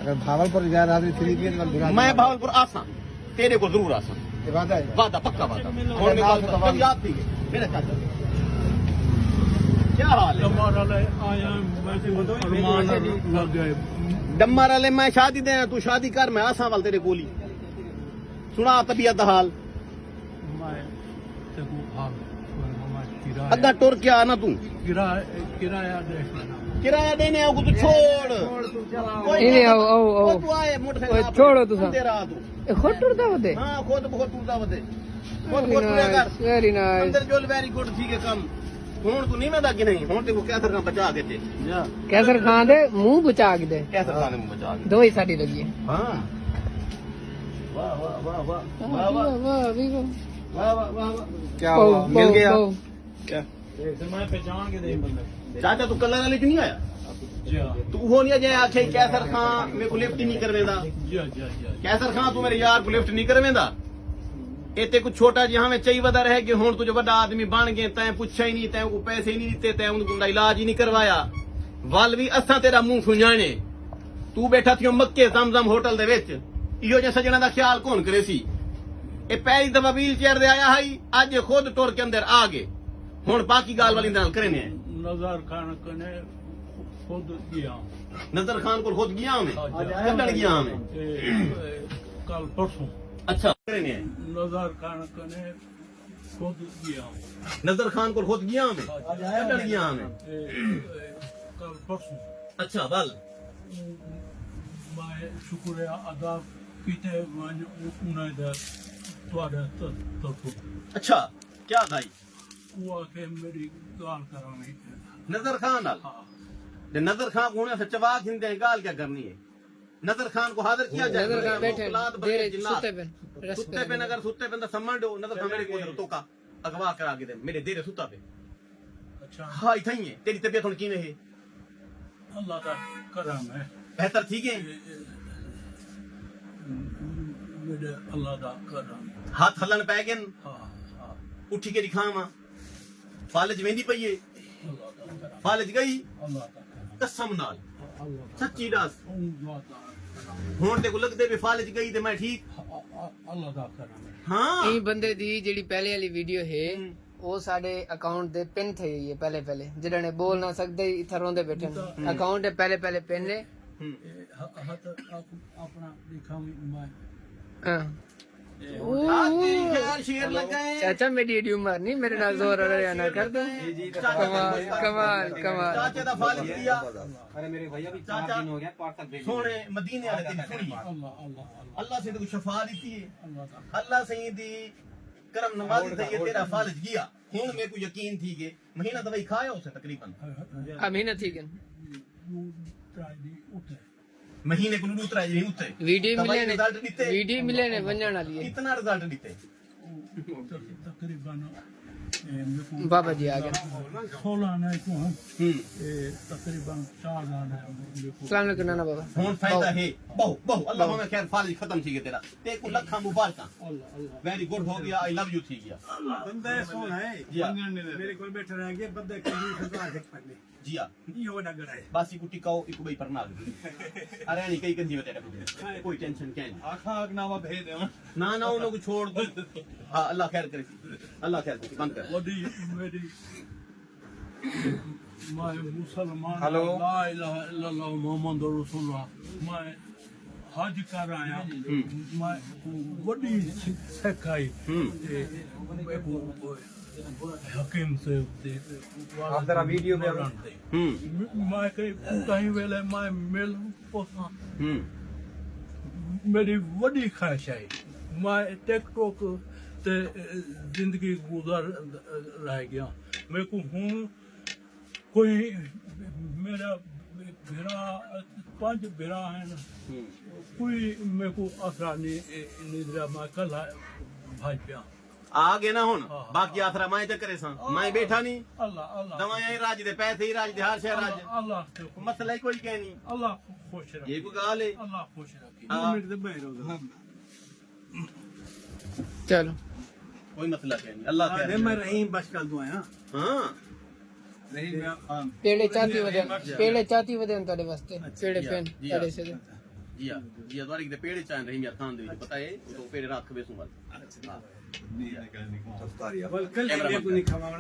अगर भावलपुर जा रहा थी फिलीपींस में बुरा मैं भावलपुर आसा तेरे को जरूर आसा वादा है वादा पक्का वादा और मेरी याद थी मेरा चाचा क्या हाल है डम्मर वाले मैं शादी दे तू शादी कर मैं आसा वाल तेरे कोली सुना तबीयत दा हाल अद्धा टुर के आना तू किराया देने आओ तू छोड़ नहीं आओ आओ आओ तू आए मोटरसाइकिल छोड़ो तू तेरा तू खुद टुरदा वदे हां खुद बहुत टूटा वदे खुद टूरा कर वेरी नाइस अंदर जोल वेरी गुड ठीक है कम हुन तू नहीं मैं दा कि नहीं हुन ते को कैसर का बचा के ते कैसर खान दे मुंह बचा के दे कैसर खाने में बचा के दो ही साड़ी लगी है हां वाह वाह वाह वाह वाह वाह वाह वाह वाह वाह क्या हुआ मिल गया क्या मैं पहचान के दे बंदा चाचा तू कलर वाले क्यों नहीं आया तू हो नहीं जाए आखे कैसर खां मेरे को लिफ्ट नहीं करवेंदा कैसर खां तू मेरे यार को लिफ्ट नहीं करवेंदा इतने कुछ छोटा जहां में चाहिए वदा रह गए हुन तुझे बड़ा आदमी बन गए तैं पूछा ही नहीं तैं को पैसे ही नहीं दिते तैं उनका इलाज ही नहीं करवाया वल भी असा तेरा मुंह सुञाने तू बैठा थियो मक्के जमजम होटल दे विच इहो जे सजना दा ख्याल कौन करे सी ए पहली दफा व्हील चेयर दे आया है आज खुद टुर के अंदर आ गए हुन बाकी गाल वाली नाल करने नजर खान कने खुद गया नजर खान को खुद गया मैं कदड़ गया मैं कल परसों अच्छा करने नजर खान कने खुद गया नजर खान को खुद गया मैं कदड़ गया मैं कल परसों अच्छा बल मैं शुक्रिया अदा कीते वन उन्हें दे ਤੁਹਾਡੇ ਤਰਫੋਂ अच्छा क्या भाई ਉਹ ਆ ਕੇ ਮੇਰੀ ਗਾਲ ਕਰਾਂਗੇ नजर खान नाल जे नजर खान को होने से चबा खिंदे गाल क्या करनी है नजर खान को हाजिर किया जाए नजर खान बैठे देरे सुते पे सुते पे अगर सुते पे समझ दो नजर खान मेरे को तो का अगवा करा के दे मेरे देरे सुता पे अच्छा हां इथई है तेरी तबीयत हुन कीवे है अल्लाह का करम है बेहतर ठीक है मेरे अल्लाह का करम हाथ हलन पै गए हां हां उठी के दिखावा फालज वेंदी पई है अल्लाह का करम फालज गई अल्लाह का करम कसम नाल अल्लाह का सच्ची दस अल्लाह का हुन ते को लगदे भी फालज गई ते मैं ठीक अल्लाह का करम है हां ਇਹ ਬੰਦੇ ਦੀ ਜਿਹੜੀ ਪਹਿਲੇ ਵਾਲੀ ਵੀਡੀਓ ਹੈ ਉਹ ਸਾਡੇ ਅਕਾਊਂਟ ਦੇ ਪਿਨ ਥੇ ਹੋਈ ਹੈ ਪਹਿਲੇ ਜਿਹੜਾ ਨੇ ਬੋਲ ਨਾ ਸਕਦੇ ਇਥੇ ਰੋਂਦੇ ਬੈਠੇ ਨੇ ਅਕਾਊਂਟ ਦੇ ਪਹਿਲੇ ਪਿਨ ਨੇ हाथ अपना दिखाऊं मैं ਹਾਂ यार शेर लग गए चाचा मेरी एडी उम्र नहीं मेरे नाल जोर रहा ना कर दो कमाल कमाल कमाल चाचे दा फालज दिया अरे मेरे भैया भी 4 दिन हो गया पार्सल भेज सोने मदीने वाले दिन सुनी अल्लाह अल्लाह अल्लाह से तो शफा दी थी अल्लाह का अल्लाह से दी करम नवाजी थी ये तेरा फालज गया हुन मेरे को यकीन थी के महीना दवाई खाया उसे तकरीबन अमीना ठीक है ट्राई दी उठे महीने को लूट रहा है उते वीडियो मिले ने वंजन वाली है कितना रिजल्ट दीते तकरीबन बाबा जी आ गए 16 ने को तकरीबन 4 ने सलाम अलैकुम नाना बाबा हुन फायदा है बहु अल्लाह में खैर फालज खत्म थी गया तेरा ते को लखा मुबारक अल्लाह अल्लाह वेरी गुड हो गया आई लव यू थी गया बंदा सोना है मेरे को बैठे रहेंगे बंदे कहीं खजा देख पड़ने जी हां ये हो ना गड़ाए बासी कुटी काओ इको भाई परना अरे नहीं कई कंजी बतेरा कोई टेंशन क्या नहीं आखा अगनावा भेज दे ना ना उन लोग छोड़ दो हां अल्लाह खैर करे अल्लाह खैर करे बंद कर वडी मेरी मैं मुसलमान हेलो। ला इलाहा इल्लल्लाह मोहम्मद रसूलुल्लाह मैं हज कर आया मैं वडी सिखाई हकीम से आप जरा वीडियो में मैं कहीं वेले मैं मिल पोसा मेरी वडी ख्वाहिश है मैं टिकटॉक ते जिंदगी गुजार रह गया मेरे को हूँ कोई मेरा बेरा 5 बेरा है ना कोई मेरे को असरा नहीं दिया मैं कल भाई पिया आ गए ना हुन बाकी आसरा मैं चक्करे सा मैं बैठा नहीं अल्लाह अल्लाह दवाएं राज दे पैसे ही राज दे हर शहर राज अल्लाह मसला ही कोई कह नहीं अल्लाह खुश रखे ये कोई गाल है अल्लाह खुश रखे मिनट दे बैठ रहो चलो कोई मसला कह नहीं अल्लाह खैर मैं रहीम बस कर दूं हां हां पेड़े चाती वदे तेरे वास्ते पेड़े पेन तेरे से جی ہاں جی ہاں دواری کے پیڑ چاہیں رہی میاں خان دے پتہ ہے تو پیڑ رات کھبے سوں بل بل کل کو نہیں کھوانا